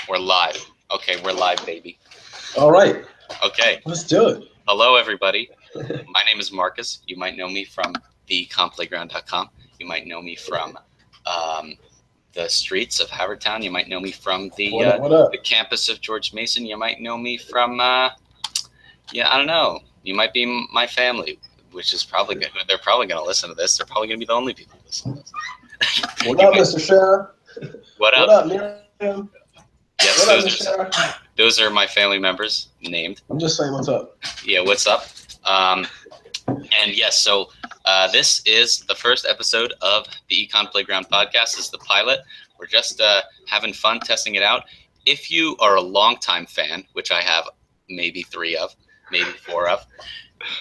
We're live. Okay, we're live, baby. All right. Okay. Let's do it. Hello, everybody. My name is Marcus. You might know me from theeconplayground.com. You might know me from the streets of Howardtown. You might know me from the campus of George Mason. You might know me from, I don't know. You might be my family, which is probably good. They're probably going to listen to this. They're probably going to be the only people listening to this. What up, Mr. Sheriff? What up? What up, Miriam? Yes, what up, Mr. Sheriff? Those are my family members named. I'm just saying what's up. Yeah, what's up? And yes, so this is the first episode of the Econ Playground podcast. This is the pilot. We're just having fun testing it out. If you are a longtime fan, which I have maybe 3 of, maybe 4 of,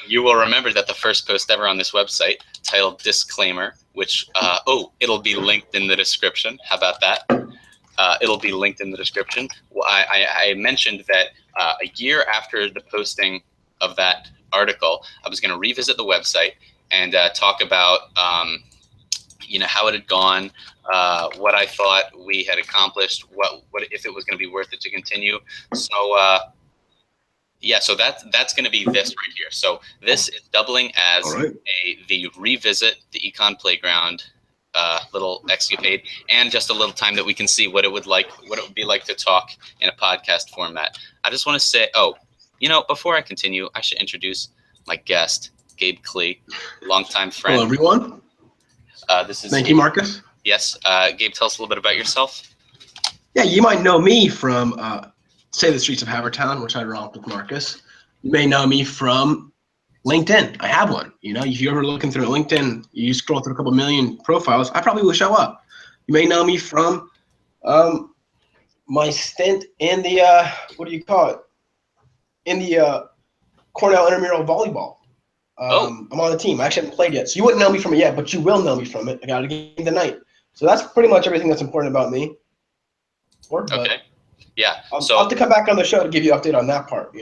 you will remember that the first post ever on this website titled Disclaimer, which, it'll be linked in the description. How about that? It'll be linked in the description. Well, I mentioned that a year after the posting of that article, I was going to revisit the website and talk about, how it had gone, what I thought we had accomplished, what if it was going to be worth it to continue. So, so that's going to be this right here. So this is doubling as the revisit the Econ Playground little escapade, and just a little time that we can see what it would be like to talk in a podcast format. I just want to say, before I continue, I should introduce my guest, Gabe Klee, longtime friend. Hello, everyone. Thank you, Marcus. Yes, Gabe, tell us a little bit about yourself. Yeah, you might know me from say the streets of Howardtown, which I romp with Marcus. You may know me from LinkedIn. I have one. If you're ever looking through LinkedIn, you scroll through a couple million profiles, I probably will show up. You may know me from my stint in the in the Cornell intramural volleyball. I'm on the team. I actually haven't played yet, so you wouldn't know me from it yet, but you will know me from it. I got a game tonight. So that's pretty much everything that's important about me. Okay. Yeah. I'll have to come back on the show to give you an update on that part,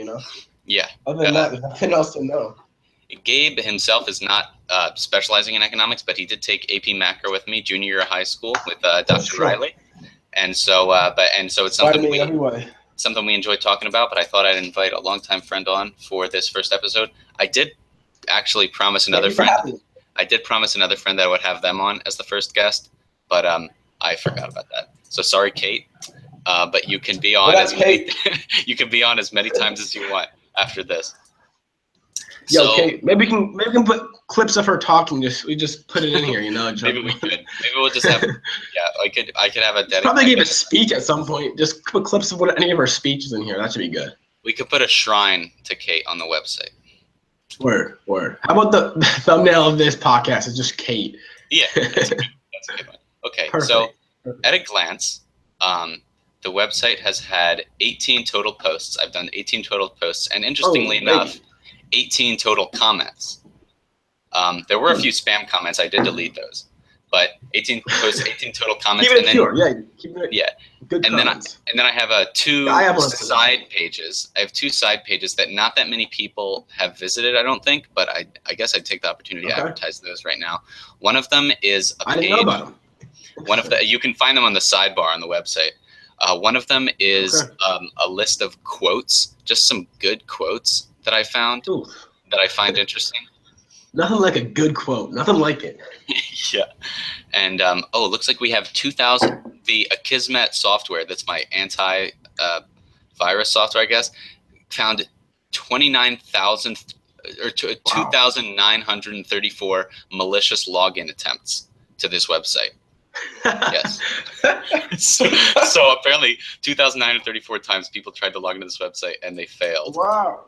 Yeah. Other than that, there's nothing else to know. Gabe himself is not specializing in economics, but he did take AP Macro with me junior year of high school with Dr. Riley. And so, it's something we enjoy talking about, but I thought I'd invite a longtime friend on for this first episode. I did actually promise another friend. I did promise another friend that I would have them on as the first guest, but I forgot about that. So sorry, Kate. But you can be on you can be on as many times as you want after this. Okay. Maybe we can put clips of her talking. We just put it in here, Maybe we could. Maybe we'll just have. I could have a dedicated. Probably give a speech at some point. Just put clips of any of her speeches in here. That should be good. We could put a shrine to Kate on the website. Word. How about the thumbnail of this podcast is just Kate? Yeah, that's a good one. Okay, perfect. So at a glance, the website has had 18 total posts. I've done 18 total posts, and interestingly enough, 18 total comments. There were a few spam comments. I did delete those, but 18 posts, 18 total comments. Keep it pure. Yeah. Good and comments. then I have two side pages. I have 2 side pages that not that many people have visited, I don't think, but I guess I'd take the opportunity to advertise those right now. One of them is a page. I didn't know about them. You can find them on the sidebar on the website. One of them is a list of quotes, just some good quotes that I found that I find interesting. Nothing like a good quote. Nothing like it. Yeah. And, it looks like we have 2,000, the Akismet software, that's my anti-virus software, I guess, found 2,934 malicious login attempts to this website. Yes. So apparently 2,934 times people tried to log into this website and they failed. Wow.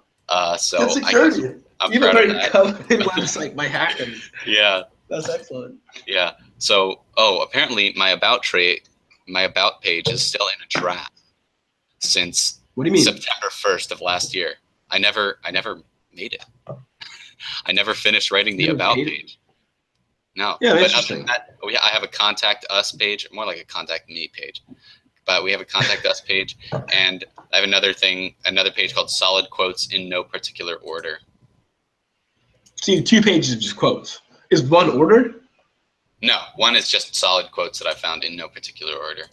So that's security. I'm you have a proud very coveted website by hackers. Yeah. That's excellent. Yeah. So, apparently my about page is still in a draft since what do you mean? September 1st of last year. I never made it. I never finished writing the about page. No. Yeah, but interesting. I have a contact us page, more like a contact me page. But we have a contact us page, and I have another page called solid quotes in no particular order. See, 2 pages of just quotes. Is one ordered? No, one is just solid quotes that I found in no particular order.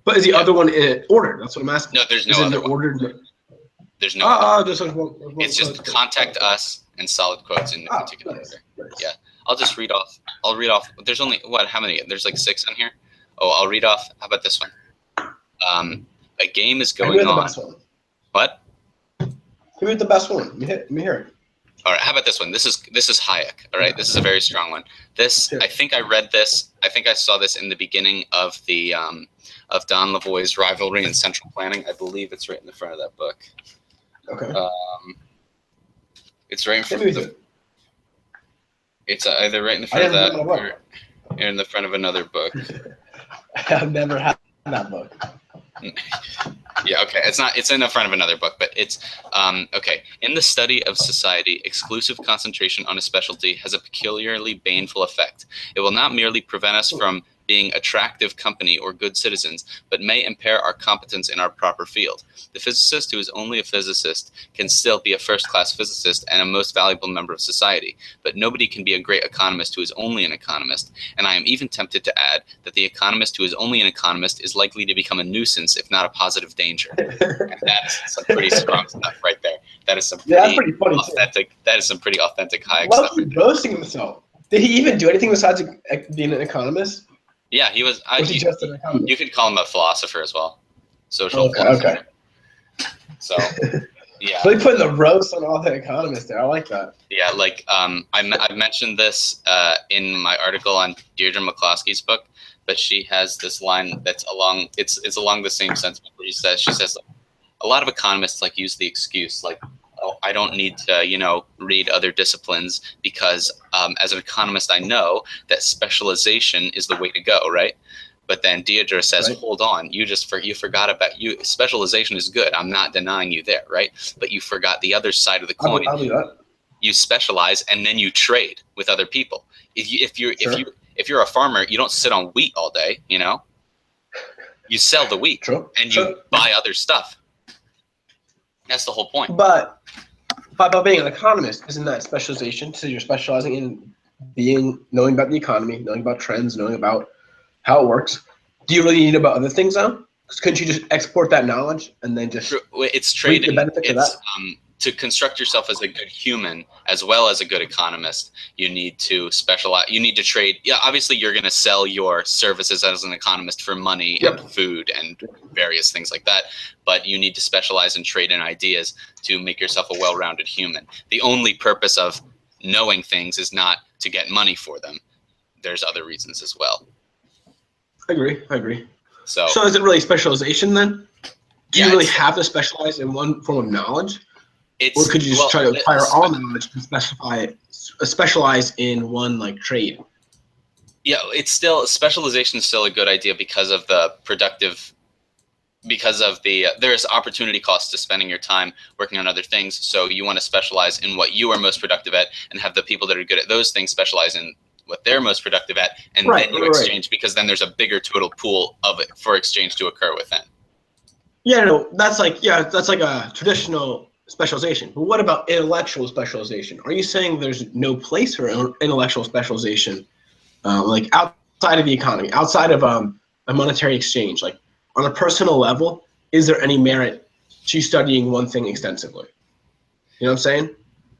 But is the other one in order? That's what I'm asking. No, there's no is it other in one. Order? There's no other. Just like one, It's just contact us and solid quotes in no particular order. Nice. Yeah. I'll just read off. I'll read off. There's only how many? There's like 6 on here. Oh, I'll read off. How about this one? A game is going on. The best one. What? Give me the best one. Let me hear it. All right. How about this one? This is Hayek. All right. This is a very strong one. This I think I read this. I think I saw this in the beginning of the of Don Lavoie's Rivalry and Central Planning. I believe it's right in the front of that book. Okay. It's right in front of the. It's either right in the front of that or in the front of another book. I've never had that book. Yeah, okay. It's in the front of another book, but it's okay. In the study of society, exclusive concentration on a specialty has a peculiarly baneful effect. It will not merely prevent us from being attractive company or good citizens, but may impair our competence in our proper field. The physicist who is only a physicist can still be a first-class physicist and a most valuable member of society, but nobody can be a great economist who is only an economist, and I am even tempted to add that the economist who is only an economist is likely to become a nuisance, if not a positive danger. And that's some pretty strong stuff right there. That is some pretty funny authentic. Too. That is some pretty authentic Hayek Why stuff. was he roasting himself? Did he even do anything besides being an economist? Yeah, he was. Was he just an economist? You could call him a philosopher as well. Social philosopher. Okay. So, yeah. Really putting the roast on all the economists there. I like that. Yeah, like I mentioned this in my article on Deirdre McCloskey's book, but she has this line that's along. It's along the same sentiment where she says like, a lot of economists like use the excuse like, oh, I don't need to read other disciplines because as an economist I know that specialization is the way to go, right? But then Deirdre says, right. Hold on, you forgot about you. Specialization is good. I'm not denying you there, right? But you forgot the other side of the coin. I'll do that. You specialize and then you trade with other people. If you're a farmer, you don't sit on wheat all day. You sell the wheat and you buy other stuff. That's the whole point. But by being an economist, isn't that specialization? So you're specializing in knowing about the economy, knowing about trends, knowing about how it works. Do you really need about other things though? Couldn't you just export that knowledge and then just it's trading the benefits of that? To construct yourself as a good human as well as a good economist, you need to specialize. You need to trade. Yeah, obviously you're going to sell your services as an economist for money and food and various things like that. But you need to specialize and trade in ideas to make yourself a well-rounded human. The only purpose of knowing things is not to get money for them. There's other reasons as well. I agree. So is it really specialization then? Do you really have to specialize in one form of knowledge? Or could you just try to acquire all knowledge and specialize in one like trade? Yeah, specialization is still a good idea because of the there's opportunity cost to spending your time working on other things. So you want to specialize in what you are most productive at and have the people that are good at those things specialize in what they're most productive at, and then you exchange because then there's a bigger total pool of it for exchange to occur within. Yeah, no, that's like a traditional specialization. But what about intellectual specialization? Are you saying there's no place for intellectual specialization, like outside of the economy, outside of a monetary exchange? Like on a personal level, is there any merit to studying one thing extensively? You know what I'm saying?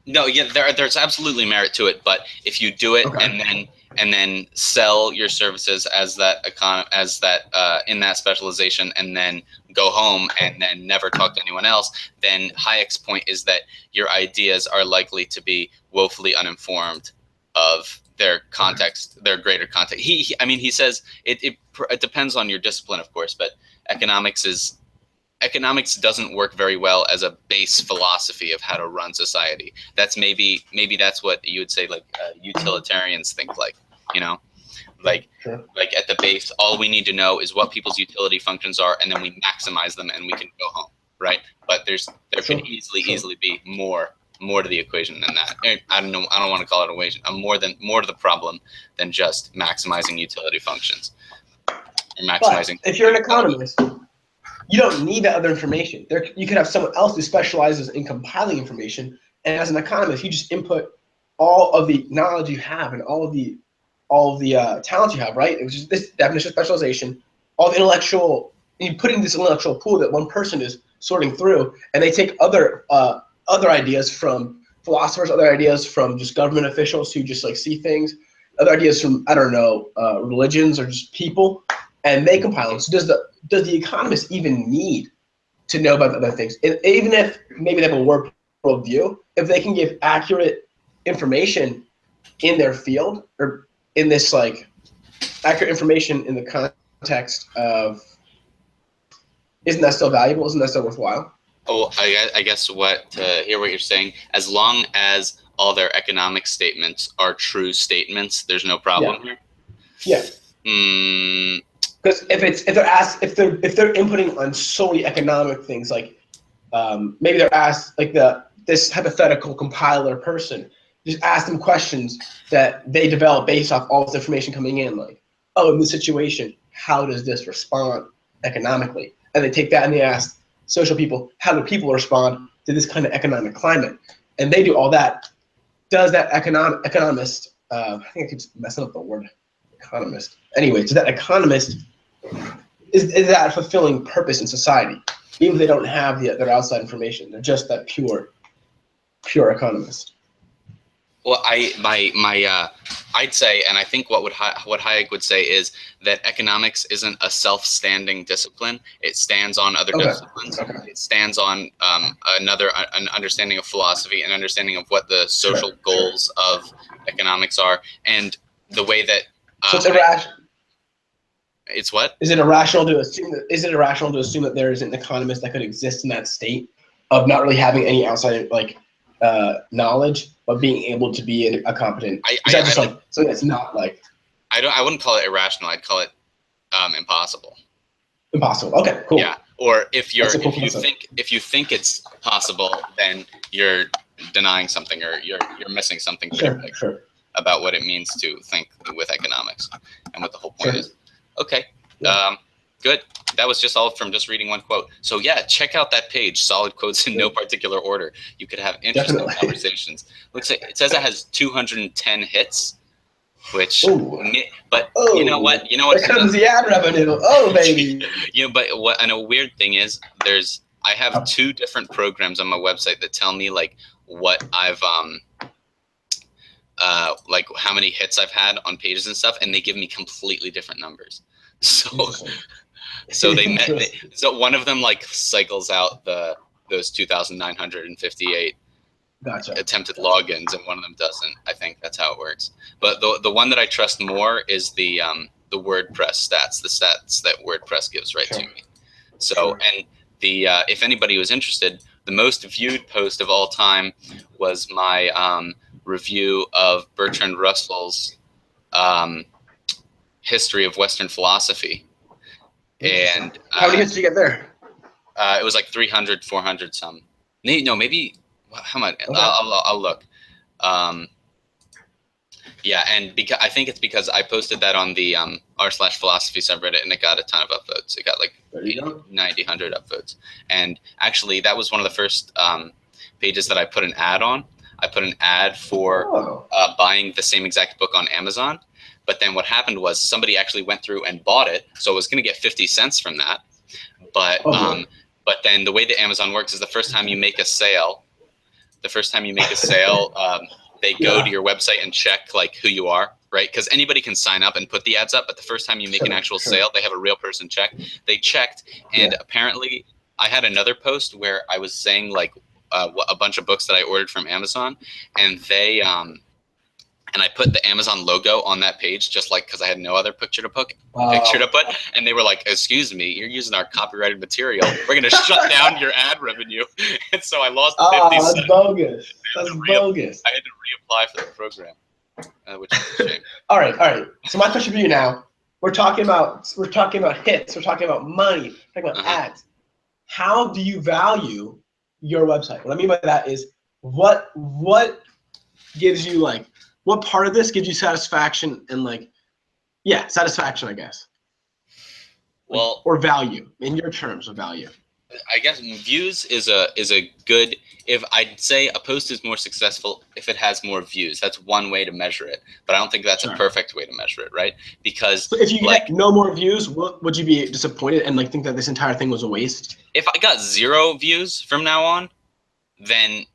No, yeah, there's absolutely merit to it, but if you do it and then sell your services as that in that specialization and then go home and then never talk to anyone else, then Hayek's point is that your ideas are likely to be woefully uninformed of their context, their greater context. He says it depends on your discipline, of course, but economics doesn't work very well as a base philosophy of how to run society. That's maybe that's what you would say like utilitarians think like, like at the base, all we need to know is what people's utility functions are, and then we maximize them and we can go home, right? But there can easily be more to the equation than that. I don't want to call it equation. More to the problem than just maximizing utility functions or maximizing. But if you're an economist, you don't need that other information. You could have someone else who specializes in compiling information, and as an economist, you just input all of the knowledge you have and all of the talents you have, right? Which is this definition of specialization, all the intellectual you put in this intellectual pool that one person is sorting through, and they take other ideas from philosophers, other ideas from just government officials who just like see things, other ideas from, I don't know, religions or just people, and they compile them. So does the economist even need to know about other things? Even if maybe they have a world view, if they can give accurate information in their field, or in this like accurate information in the context of, isn't that still valuable? Isn't that still worthwhile? Oh, I guess to hear what you're saying, as long as all their economic statements are true statements, there's no problem here. Yeah. Because if they're inputting on solely economic things, like maybe they're asked like this hypothetical compiler person, just ask them questions that they develop based off all this information coming in, like, oh, in this situation, how does this respond economically? And they take that and they ask social people, how do people respond to this kind of economic climate? And they do all that. Does that economist, I think I keep messing up the word economist. Anyway, does that economist, is that a fulfilling purpose in society? Even if they don't have their outside information, they're just that pure economist. Well, I'd say, and I think what Hayek would say is that economics isn't a self-standing discipline. It stands on other disciplines. Okay. It stands on an understanding of philosophy, an understanding of what the social goals of economics are, and the way that. So it's irrational. It's what? Is it irrational to assume that there is an economist that could exist in that state of not really having any outside knowledge, but being able to be a competent? Is that just like something that's not like? I wouldn't call it irrational. I'd call it impossible. Impossible. Okay. Cool. Yeah. Or if you think it's possible, then you're denying something, or you're missing something Sure. about what it means to think with economics and what the whole point is. Okay. Yeah. Good. That was just all from just reading one quote. So yeah, check out that page, Solid Quotes in No Particular Order. You could have interesting conversations. Looks like it says it has 210 hits, which, you know what? There comes the ad revenue. Oh, baby. But a weird thing is, I have two different programs on my website that tell me like what I've like how many hits I've had on pages and stuff, and they give me completely different numbers. So so one of them like cycles out those 2,958 attempted logins, and one of them doesn't. I think that's how it works. But the one that I trust more is the WordPress stats, the stats that WordPress gives to me. So and the if anybody was interested, the most viewed post of all time was my review of Bertrand Russell's History of Western Philosophy. And how many hits did you get there? It was like 300, 400 some. No, maybe how much? Okay. I'll look. Yeah, and I think it's because I posted that on the r/philosophy subreddit, and it got a ton of upvotes. It got like 90, 100 upvotes. And actually, that was one of the first pages that I put an ad on. I put an ad for buying the same exact book on Amazon. But then what happened was somebody actually went through and bought it. So I was going to get 50 cents from that. But then the way that Amazon works is the first time you make a sale, they go to your website and check like who you are, right? Because anybody can sign up and put the ads up. But the first time you make an actual sale, they have a real person check. They checked. And apparently I had another post where I was saying like a bunch of books that I ordered from Amazon, and they and I put the Amazon logo on that page, just like because I had no other picture to put, and they were like, "Excuse me, you're using our copyrighted material. We're going to shut down your ad revenue." And so I lost 50 cents. That's bogus. That's bogus. I had to reapply for the program, which is a shame. All right. So my question for you now: we're talking about hits. We're talking about money. We're talking about ads. How do you value your website? What I mean by that is, what gives you like. What part of this gives you satisfaction and satisfaction, I guess. Well, or value in your terms of value. I guess views is a good. If I'd say a post is more successful if it has more views. That's one way to measure it, but I don't think that's a perfect way to measure it, right? Because so if you get no more views, would you be disappointed and like think that this entire thing was a waste? If I got 0 views from now on, then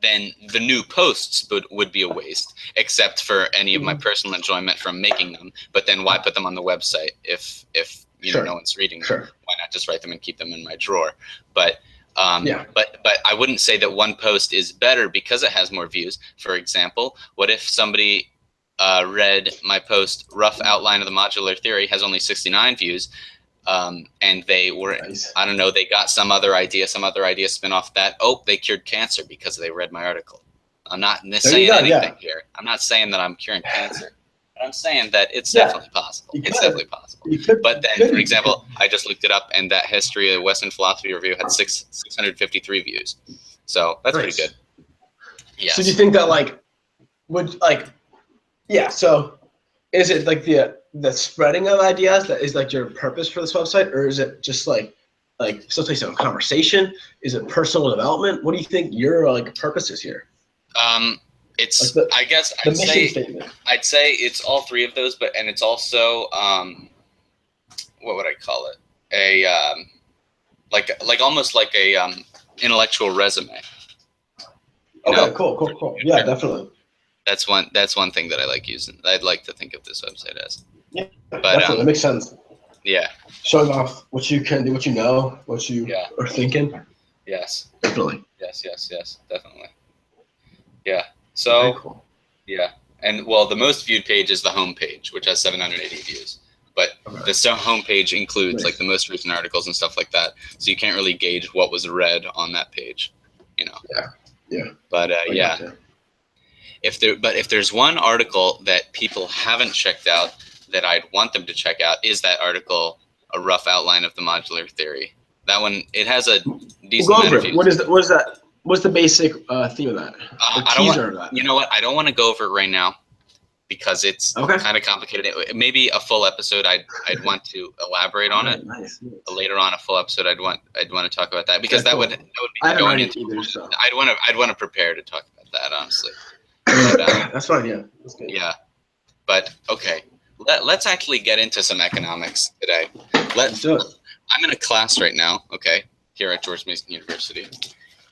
the new posts would be a waste, except for any of my personal enjoyment from making them. But then why put them on the website if you know no one's reading them? Why not just write them and keep them in my drawer? But but I wouldn't say that one post is better because it has more views. For example, what if somebody read my post, Rough Outline of the Modular Theory, has only 69 views, and they were, I don't know, they got some other idea spin off that. Oh, they cured cancer because they read my article. I'm not saying anything here. I'm not saying that I'm curing cancer. But I'm saying that it's definitely possible. It's definitely possible. But then, for example, I just looked it up, and that History of Western Philosophy review had 653 views. So that's pretty good. Yeah. So do you think that so is it like the spreading of ideas that is like your purpose for this website, or is it just like facilitation of conversation? Is it personal development? What do you think your purpose is here? It's like I guess I'd say it's all 3 of those, and it's also what would I call it? A almost like a intellectual resume. Okay, cool. Yeah, definitely. That's one thing that I like using. I'd like to think of this website as. Yeah, but definitely, that makes sense. Yeah. Showing off what you can do, what you know, what you are thinking. Yes. Definitely. Yes, definitely. Yeah. So, cool. Yeah. And well, the most viewed page is the home page, which has 780 views. But the home page includes like the most recent articles and stuff like that. So you can't really gauge what was read on that page, you know. Yeah. But if there's one article that people haven't checked out that I'd want them to check out, is that article, A Rough Outline of the Modular Theory. That one, it has a decent amount of views. What is that? What's the basic theme of that? You know what? I don't want to go over it right now because it's kind of complicated. Maybe a full episode I'd want to elaborate on it. Nice. Later on, a full episode I'd want to talk about that because that would be going into either. So I'd want to prepare to talk about that, honestly. But, that's fine. Yeah. That's good. Yeah. But okay, let's actually get into some economics today. Let's do it. I'm in a class right now. Okay, here at George Mason University.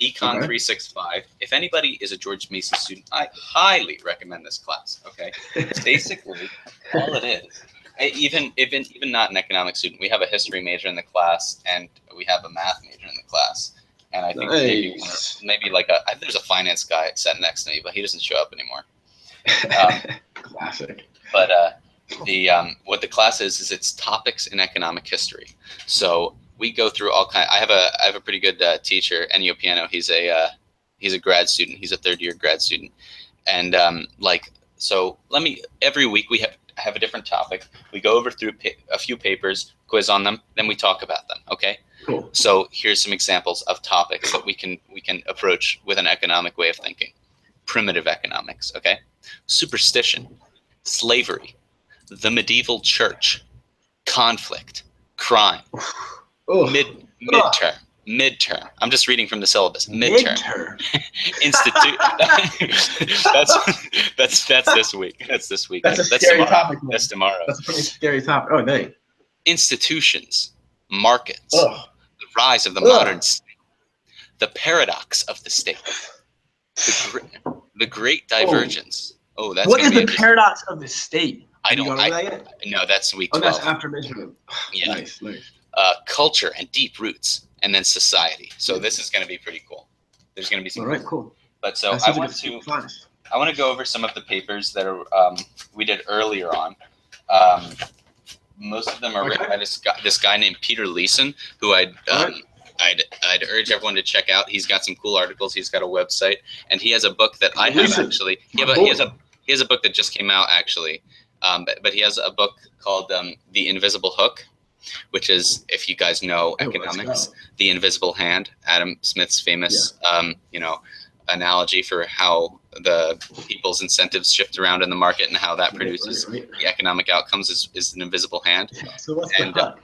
Econ 365. If anybody is a George Mason student, I highly recommend this class. Okay, basically all it is. Even not an economics student, we have a history major in the class and we have a math major in the class. And I think maybe there's a finance guy sat next to me, but he doesn't show up anymore. Classic. But what the class is it's topics in economic history. So we go through all kind. I have a pretty good teacher, Ennio Piano. He's a grad student. He's a 3rd-year grad student, and every week we have a different topic. We go over through a few papers, quiz on them, then we talk about them. Okay. Cool. So here's some examples of topics that we can approach with an economic way of thinking. Primitive economics. Okay. Superstition, slavery, the medieval church, conflict, crime. Midterm. I'm just reading from the syllabus. Midterm. Institute. that's this week. That's this week. That's a scary topic. That's tomorrow. That's a pretty scary topic. Oh, dang. Institutions, markets, the rise of the modern state, the paradox of the state, the great divergence. That's what is the paradox of the state? No, that's week 12. Oh, that's after measurement. Yeah. Nice. Culture and deep roots, and then society. So this is going to be pretty cool. There's going to be some. All right, cool. But so I want to go over some of the papers that are we did earlier on. Most of them are written by this guy named Peter Leeson, who I'd urge everyone to check out. He's got some cool articles. He's got a website, and he has a book that I have actually. Yeah, but he has a book that just came out actually. But he has a book called The Invisible Hook, which is, if you guys know economics, the invisible hand, Adam Smith's famous, analogy for how the people's incentives shift around in the market and how that produces the economic outcomes is an invisible hand. So what's the hook?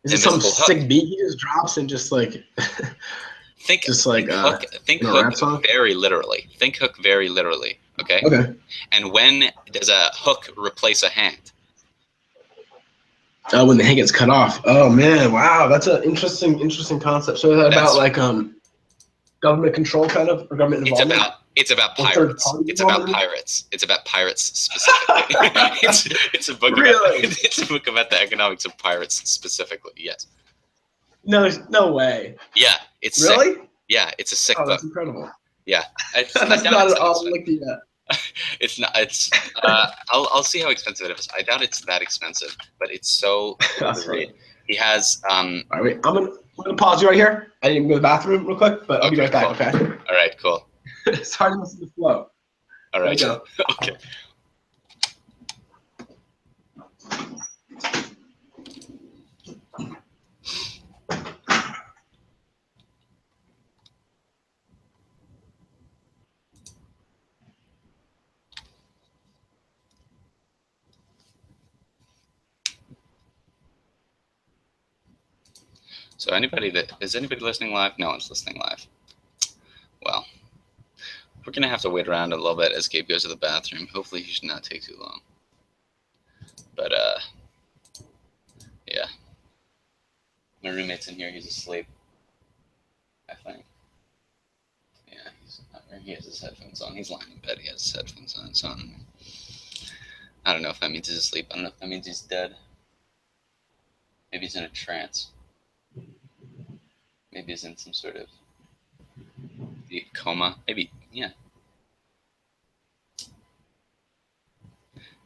Is it some sick beat he just drops and just like think hook very literally. Think hook very literally. Okay. Okay. And when does a hook replace a hand? Oh, when the hand gets cut off. Oh man, wow, that's an interesting concept. So is that about like government control kind of, or government involvement? It's about pirates. It's about pirates. It's about pirates specifically. it's a book. Really? It's a book about the economics of pirates specifically. Yes. No way. Yeah, it's really. Sick. Yeah, it's a sick book. Oh, that's incredible. Yeah, that's not at all like the. It's not. It's. I'll see how expensive it is. I doubt it's that expensive, but it's so. He has. All right, wait. I'm gonna pause you right here. I need to go to the bathroom real quick, but I'll be right back. Cool. Okay. All right. Cool. Sorry to miss the flow. All right. Okay. So is anybody listening live? No one's listening live. Well, we're gonna have to wait around a little bit as Gabe goes to the bathroom. Hopefully he should not take too long. But yeah. My roommate's in here, he's asleep. I think. Yeah, he has his headphones on. He's lying in bed, he has his headphones on. So I don't know if that means he's asleep. I don't know if that means he's dead. Maybe he's in a trance. Maybe he's in some sort of deep coma. Maybe, yeah.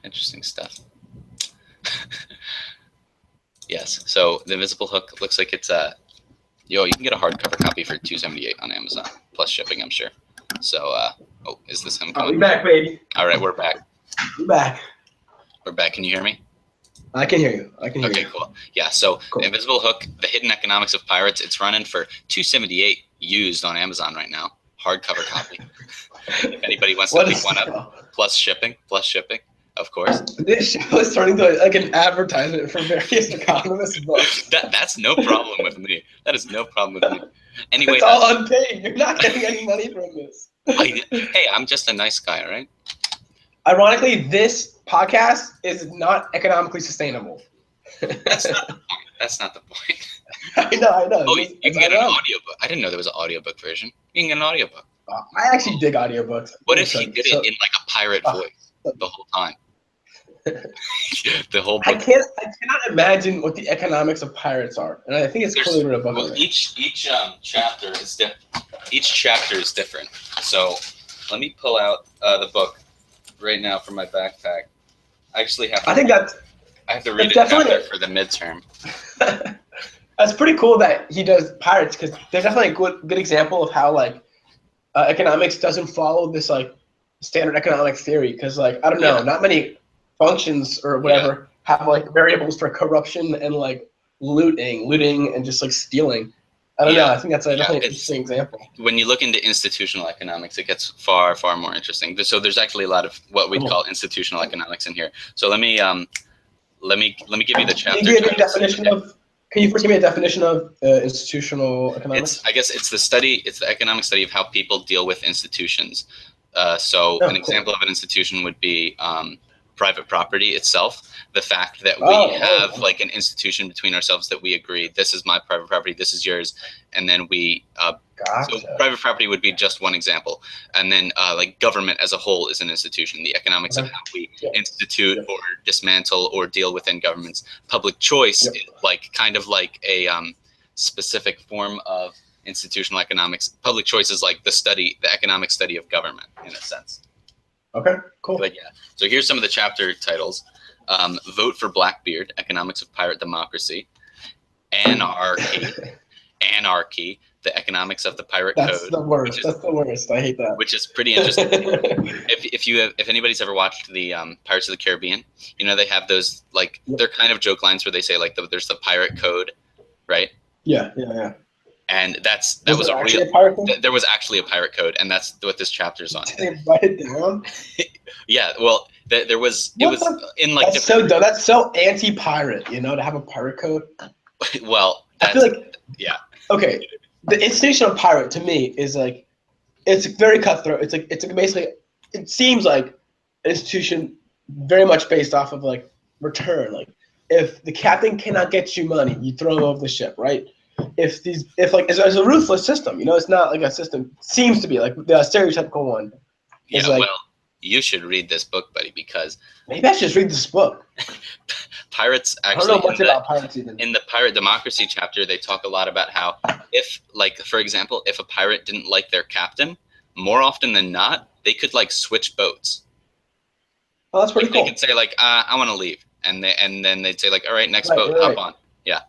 Interesting stuff. Yes. So the Invisible Hook looks like it's you can get a hardcover copy for $2.78 on Amazon plus shipping, I'm sure. So is this him coming? We're back, baby. All right, we're back. We're back. We're back. Can you hear me? I can hear you. Okay, cool. Yeah, so cool. The Invisible Hook, The Hidden Economics of Pirates, it's running for $2.78 used on Amazon right now. Hardcover copy. If anybody wants to pick one up, plus shipping, of course. This show is turning into like an advertisement for various economist books. That's no problem with me. That is no problem with me. Anyway, it's all unpaid. You're not getting any money from this. Hey, I'm just a nice guy, all right? Ironically, this podcast is not economically sustainable. That's not the point. That's not the point. I know. Oh, you can get an audiobook. I didn't know there was an audiobook version. You can get an audiobook. I actually dig audiobooks. What if he did it in like a pirate voice the whole time? The whole book. I cannot imagine what the economics of pirates are, and I think it's clearly written above. Well, each chapter is different. Each chapter is different. So let me pull out the book right now from my backpack. I actually have. I have to read it chapter for the midterm. That's pretty cool that he does pirates, because there's definitely a good example of how like economics doesn't follow this like standard economic theory, because like I don't know, not many functions or whatever have like variables for corruption and like looting and just like stealing. I don't know. I think that's definitely an interesting example. When you look into institutional economics, it gets far more interesting. So there's actually a lot of what we'd call institutional economics in here. So let me give you the chapter. Can you first give me a definition of institutional economics? I guess it's the economic study of how people deal with institutions. An example of an institution would be private property itself. The fact that we have like an institution between ourselves that we agree, this is my private property, this is yours, and then we so private property would be just one example, and then like government as a whole is an institution. The economics of how we institute or dismantle or deal within governments. Public choice is like kind of like a specific form of institutional economics. Public choice is like the economic study of government in a sense. Okay, cool. But yeah, so here's some of the chapter titles. Vote for Blackbeard, Economics of Pirate Democracy. Anarchy, the Economics of the Pirate Code. That's the worst. That's the worst. I hate that. Which is pretty interesting. if anybody's ever watched the Pirates of the Caribbean, they have those like they're kind of joke lines where they say like there's the pirate code, right? Yeah. And that was a real. There was actually a pirate code, and that's what this chapter's on. Did they write it down? Yeah, well, there was. It was in like. That's so anti-pirate, to have a pirate code. Well, I that's feel like yeah. okay, the institution of pirate to me is like it's very cutthroat. It's like basically it seems like an institution very much based off of like return. Like if the captain cannot get you money, you throw him over the ship, right? If like it's a ruthless system, you know, it's not like a system seems to be like the stereotypical one is Yeah, like well, you should read this book, buddy, because maybe I should just read this book. pirates I don't actually know much about pirates even. in the pirate democracy chapter, they talk a lot about how if, like, for example, if a pirate didn't like their captain, more often than not, they could like switch boats. Oh, that's pretty Like, cool. they could say like, I want to leave, and then they'd say like, all right, next Right, boat, right, hop right. on. Yeah,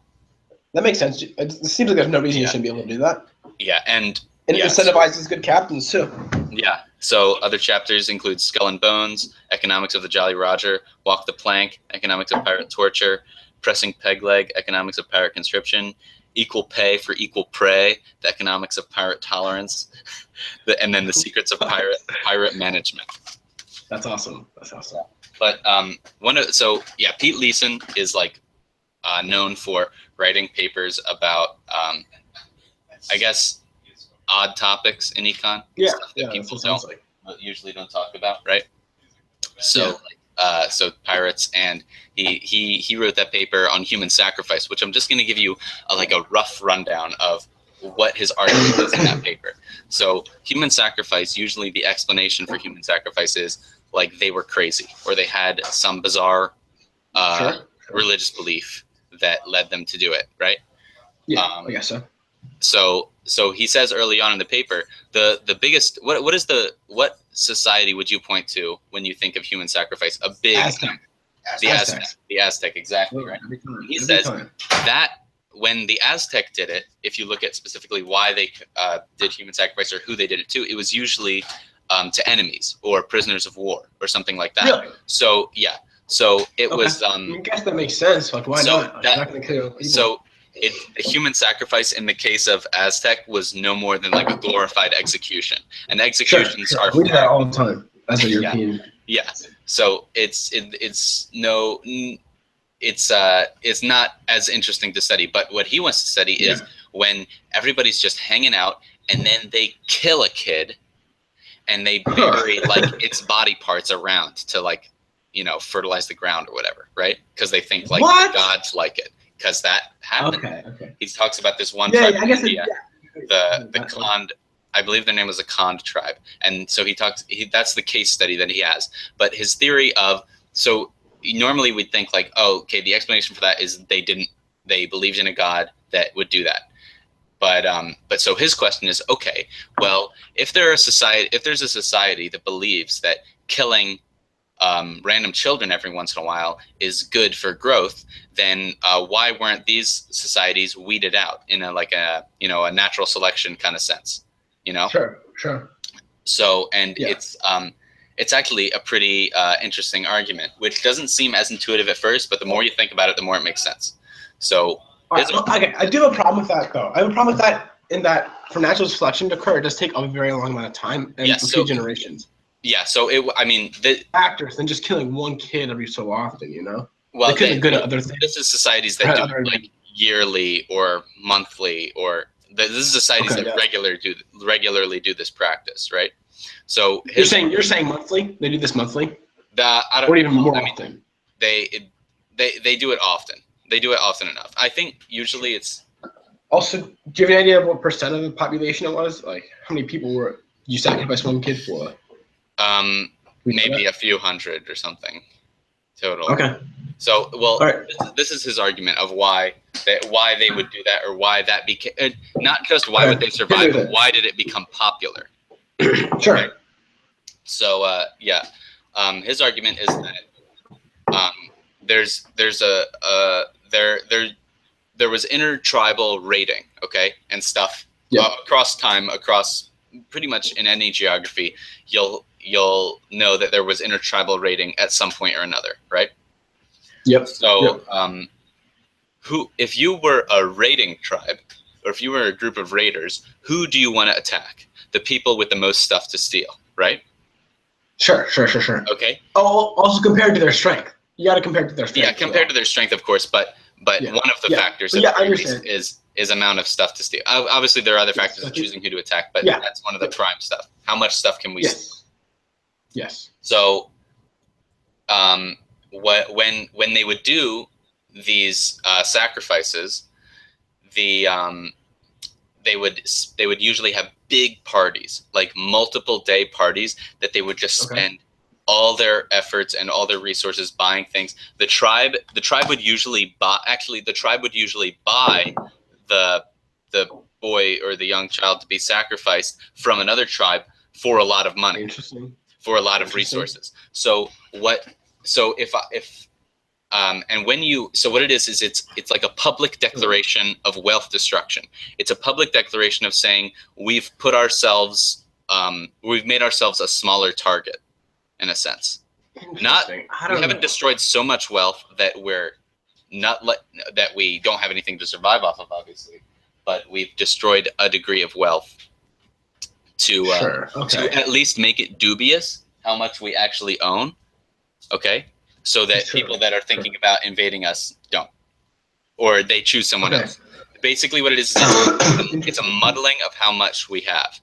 That makes sense. It seems like there's no reason you Yeah. shouldn't be able to do that. yeah, and And it yeah, incentivizes good captains too. yeah. So other chapters include Skull and Bones, Economics of the Jolly Roger, Walk the Plank, Economics of Pirate Torture, Pressing Peg Leg, Economics of Pirate Conscription, Equal Pay for Equal Prey, the Economics of Pirate Tolerance, and then the Secrets of Pirate Management. That's awesome. That's awesome. But Pete Leeson is like known for writing papers about I guess odd topics in econ, stuff that people usually don't talk about, right? So so pirates, and he wrote that paper on human sacrifice, which I'm just going to give you a rough rundown of what his argument is in that paper. So human sacrifice, usually the explanation for human sacrifice is like they were crazy or they had some bizarre religious belief that led them to do it, right? Yeah, I guess so. So he says early on in the paper, the biggest what society would you point to when you think of human sacrifice? A big the Aztec, exactly, right? He says that when the Aztec did it, if you look at specifically why they did human sacrifice or who they did it to, it was usually to enemies or prisoners of war or something like that. Really? So yeah, so it was. I guess that makes sense. Like, why not? Not gonna kill people. So human sacrifice in the case of Aztec was no more than like a glorified execution, and executions are. We do that all the time as a European. Yeah. So it's not as interesting to study, but what he wants to study is when everybody's just hanging out and then they kill a kid and they bury like its body parts around to like, fertilize the ground or whatever, right? Because they think like the gods like it, because that happened. Okay. He talks about this one tribe in India, the That's Khand. I believe their name was the Khand tribe, and so that's the case study that he has. But his theory of normally we'd think like, oh, okay, the explanation for that is they believed in a god that would do that. But so his question is, okay, well, if there's a society that believes that killing random children every once in a while is good for growth, then why weren't these societies weeded out in a natural selection kind of sense? Sure. So, and it's actually a pretty interesting argument, which doesn't seem as intuitive at first, but the more you think about it, the more it makes sense. So, okay, I do have a problem with that though. I have a problem with that in that for natural selection to occur, it does take a very long amount of time and a few generations. Yeah, so the factors than just killing one kid every so often, Well, they could be good at other things. This is societies that do it like yearly or monthly, or this is societies that regularly do this practice, right? So you're saying monthly? They do this monthly? Or even more often. They do it often. They do it often enough. I think usually it's. Also, do you have any idea of what percent of the population it was? Like, how many people were you sacrificed one kid for? Maybe a few hundred or something total. Okay. So, this is his argument of why they would do that, or why that became not just why would they survive, but why did it become popular? Sure. Okay. So, his argument is that there was intertribal raiding, okay, and stuff across time, across pretty much in any geography. You'll know that there was intertribal raiding at some point or another, right? Yep. So, if you were a raiding tribe, or if you were a group of raiders, who do you want to attack? The people with the most stuff to steal, right? Sure. Okay. Oh, also compared to their strength. You got to compare it to their strength. Yeah, compared to their strength, of course. But But one of the factors at the I very least understand. is amount of stuff to steal. Obviously, there are other factors of choosing who to attack, but that's one of the prime stuff. How much stuff can we steal? Yes. So, when they would do these sacrifices, they would usually have big parties, like multiple day parties that they would just spend all their efforts and all their resources buying things. The tribe would usually buy. Actually, the tribe would usually buy the boy or the young child to be sacrificed from another tribe for a lot of money. Interesting. For a lot of resources. So what? So if and when you, so what it is it's like a public declaration of wealth destruction. It's a public declaration of saying we've put ourselves, we've made ourselves a smaller target, in a sense. We haven't destroyed so much wealth that we're not that we don't have anything to survive off of, obviously, but we've destroyed a degree of wealth to at least make it dubious how much we actually own. Okay. So that people that are thinking about invading us don't, or they choose someone else. Basically, what it is it's a muddling of how much we have.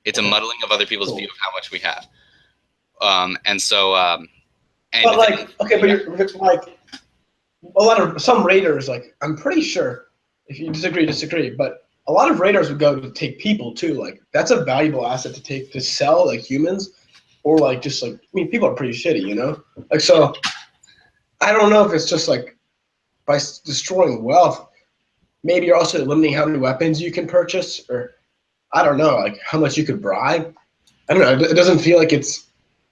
It's a muddling of other people's view of how much we have. And so, but like, but you're like a lot of some raiders. Like, I'm pretty sure if you disagree, but a lot of raiders would go to take people too. Like, that's a valuable asset to take to sell, like humans. Or like just like, I mean, people are pretty shitty, you know? Like, so I don't know if it's just like by destroying wealth, maybe you're also limiting how many weapons you can purchase, or I don't know, like how much you could bribe. I don't know. It doesn't feel like it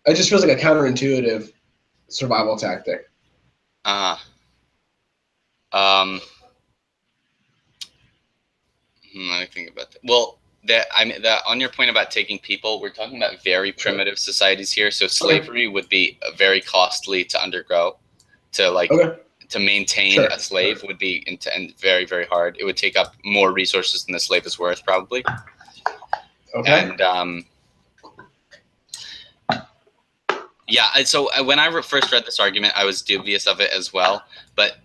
just feels like a counterintuitive survival tactic. Let me think about that. Well, that on your point about taking people, we're talking about very primitive societies here. So slavery would be very costly to undergo, to maintain a slave would be and very, very hard. It would take up more resources than the slave is worth, probably. And so when I first read this argument, I was dubious of it as well, but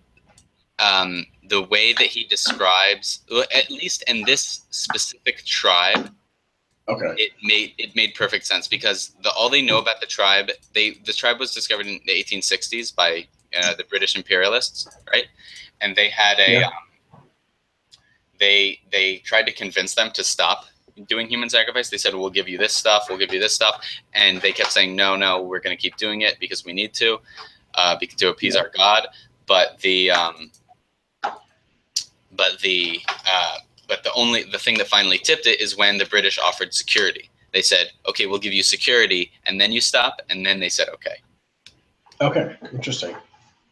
the way that he describes, at least in this specific tribe, it made perfect sense, because all they know about the tribe, the tribe was discovered in the 1860s by the British imperialists, right? And they had they tried to convince them to stop doing human sacrifice. They said, we'll give you this stuff, and they kept saying, no, we're going to keep doing it because we need to appease our god. But the thing that finally tipped it is when the British offered security. They said, okay, we'll give you security, and then you stop, and then they said, okay. Okay, interesting.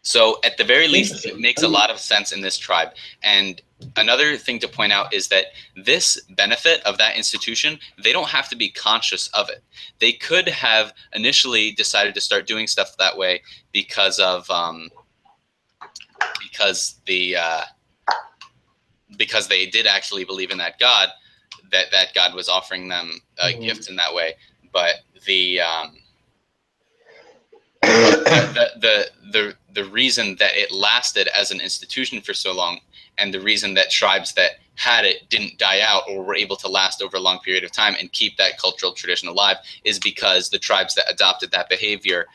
So at the very least, it makes a lot of sense in this tribe. And another thing to point out is that this benefit of that institution, they don't have to be conscious of it. They could have initially decided to start doing stuff that way because they did actually believe in that God, that God was offering them gifts in that way. But the reason that it lasted as an institution for so long, and the reason that tribes that had it didn't die out or were able to last over a long period of time and keep that cultural tradition alive, is because the tribes that adopted that behavior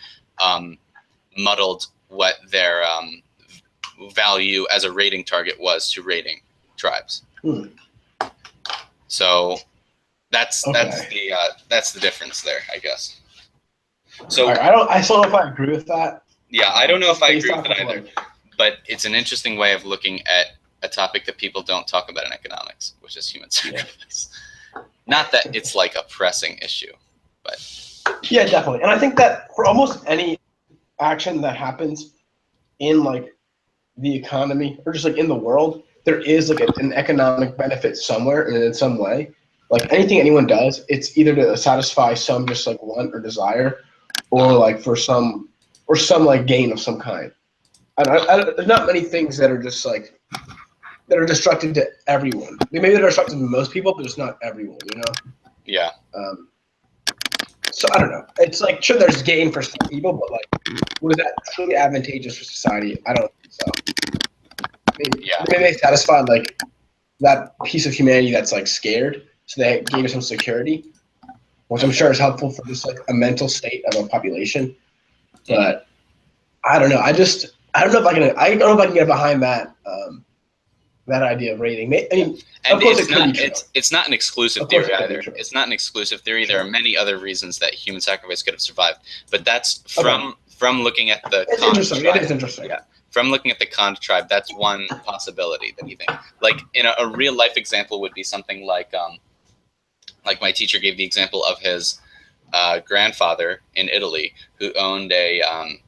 muddled what their value as a raiding target was to raiding tribes. So that's the difference there, I guess. So I still don't know if I agree with that. Yeah, I don't know if I agree with it either. But it's an interesting way of looking at a topic that people don't talk about in economics, which is human sacrifice. Not that it's like a pressing issue, but yeah, definitely. And I think that for almost any action that happens in like the economy or just like in the world, there is like an economic benefit somewhere and in some way. Like anything anyone does, it's either to satisfy some just like want or desire, or like for some like gain of some kind. There's not many things that are just like that are destructive to everyone. Maybe they're destructive to most people, but it's not everyone, you know? Yeah. So I don't know. It's like, sure, there's gain for some people, but like, was that truly advantageous for society? I don't think so. So maybe they satisfied like that piece of humanity that's like scared, so they gave us some security, which I'm sure is helpful for just like a mental state of a population. But I don't know. I don't know if I can. I don't know if I can get behind that. That idea of rating. I mean, and of course it's it could not. be true. It's not an exclusive Of course theory it could be either. true. It's not an exclusive theory. There are many other reasons that human sacrifice could have survived, but that's Okay. from looking at the. It's interesting. It is interesting. Yeah. From looking at the Khan tribe, that's one possibility that you think. Like in a real life example would be something like my teacher gave the example of his grandfather in Italy who owned I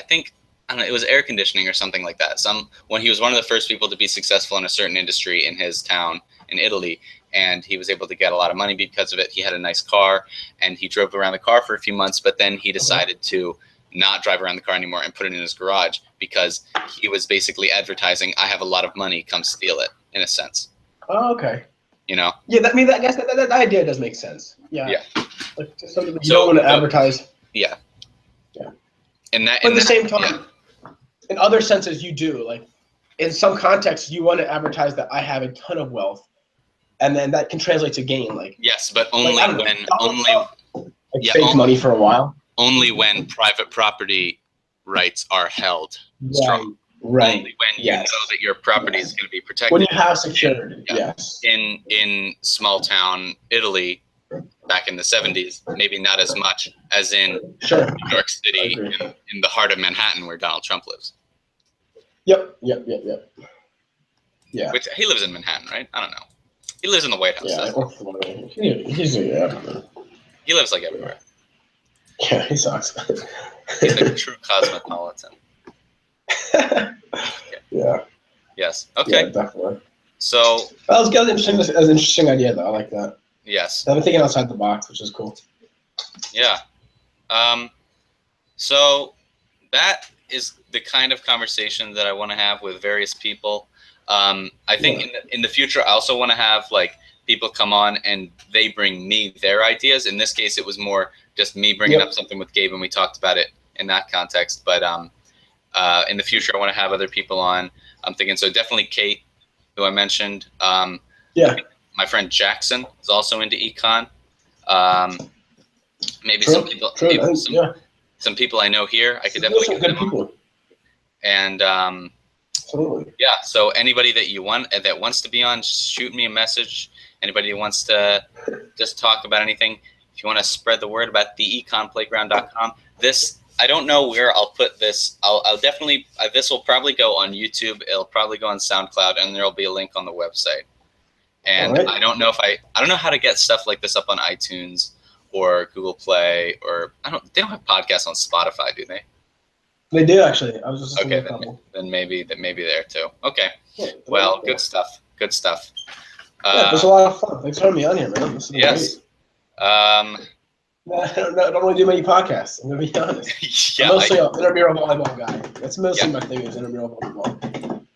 think, I don't know, it was air conditioning or something like that. When he was one of the first people to be successful in a certain industry in his town in Italy, and he was able to get a lot of money because of it. He had a nice car, and he drove around the car for a few months, but then he decided to not drive around the car anymore and put it in his garage because he was basically advertising, I have a lot of money, come steal it, in a sense. Oh, okay. You know? Yeah, I guess that idea does make sense. Yeah. Yeah. Like something that you don't want to advertise. Yeah. Yeah. But at the same time, in other senses, you do. Like, in some contexts, you want to advertise that I have a ton of wealth, and then that can translate to gain. Like, yes, but only fake money for a while. Only when private property rights are held strong. Right. Only when you know that your property is going to be protected. When you have security. Yes. In small town Italy, back in the 70s, maybe not as much as in New York City, in the heart of Manhattan, where Donald Trump lives. Yep. Yeah. Which he lives in Manhattan, right? I don't know. He lives in the White House. He lives like everywhere. Yeah, he sucks. He's a true cosmopolitan. Yeah. Yes. Okay. Yeah, definitely. So that was interesting. That's an interesting idea, though. I like that. Yes. I'm thinking outside the box, which is cool. Yeah. So that is the kind of conversation that I want to have with various people. I think in the future, I also want to have like people come on and they bring me their ideas. In this case, it was more just me bringing up something with Gabe, and we talked about it in that context. But in the future, I want to have other people on. I'm thinking, so definitely Kate, who I mentioned. My friend Jackson is also into Econ. Maybe some people, some people I know here. I could definitely get them on. And yeah, so anybody that you want that wants to be on, shoot me a message. Anybody who wants to just talk about anything, if you want to spread the word about the econplayground.com. This, I don't know where I'll put this. I'll definitely, this will probably go on YouTube. It'll probably go on SoundCloud, and there'll be a link on the website. And I don't know I don't know how to get stuff like this up on iTunes or Google Play, or they don't have podcasts on Spotify, do they? They do, actually. I was just then maybe there too. Okay. Well, good stuff. Good stuff. Yeah, it was a lot of fun. Thanks for having me on here, man. This is yes. Great. I don't really do many podcasts. I'm gonna be honest. Yeah, I'm mostly an intramural volleyball guy. That's mostly my thing is intramural volleyball.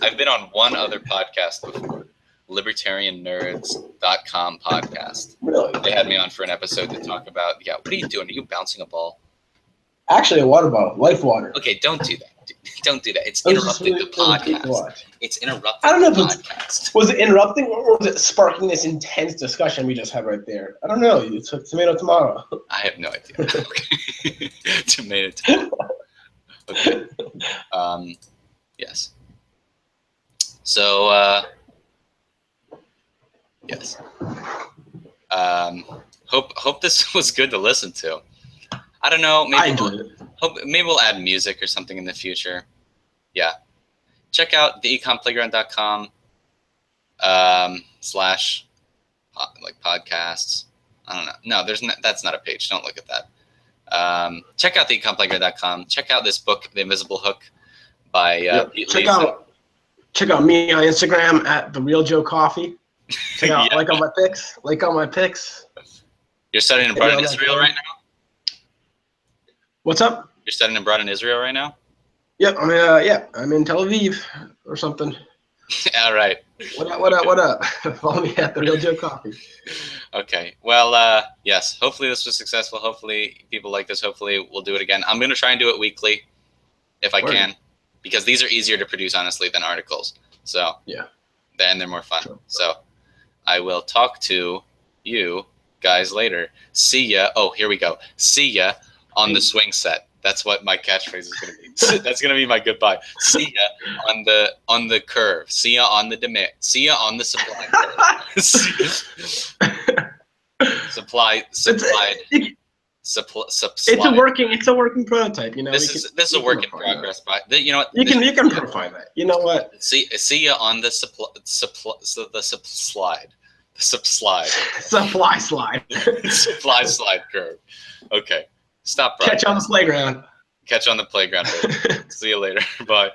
I've been on one other podcast before, libertariannerds.com podcast. Really? They had me on for an episode to talk about. Yeah, what are you doing? Are you bouncing a ball? Actually, a water bottle, life water. Okay, don't do that. Don't do that. It's interrupting the podcast. It's interrupting. I don't know the if podcast. Was it interrupting or was it sparking this intense discussion we just had right there? I don't know. It's tomato. I have no idea. Okay. Tomato. Okay. Yes. So, yes. Hope this was good to listen to. I don't know. Maybe we'll add music or something in the future. Yeah. Check out the econplayground.com / podcasts. I don't know. No, that's not a page. Don't look at that. Check out the econplayground.com. Check out this book, The Invisible Hook, by Pete Check out me on Instagram at The Real Joe Coffee. Check out like on my pics. You're studying abroad in Israel right now? What's up? You're studying abroad in Israel right now? Yep, I'm in Tel Aviv or something. All right. What up? Follow me at The Real Joe Coffee. Okay. Well, yes. Hopefully this was successful. Hopefully people like this. Hopefully we'll do it again. I'm going to try and do it weekly. if I Word. can, because these are easier to produce, honestly, than articles. So Yeah. And they're more fun. Sure. So I will talk to you guys later. See ya. Oh, here we go. See ya on the swing set. That's what my catchphrase is going to be. That's going to be my goodbye. See ya on the curve. See ya on the demand. See ya on the supply curve. supplied. It's a working prototype. You know, this is a work in progress. But you know what? You can profile that. You know what? See ya on the slide. Supply slide. Supply slide curve. Okay. Stop. Catch on the playground. Catch on the playground. See you later. Bye.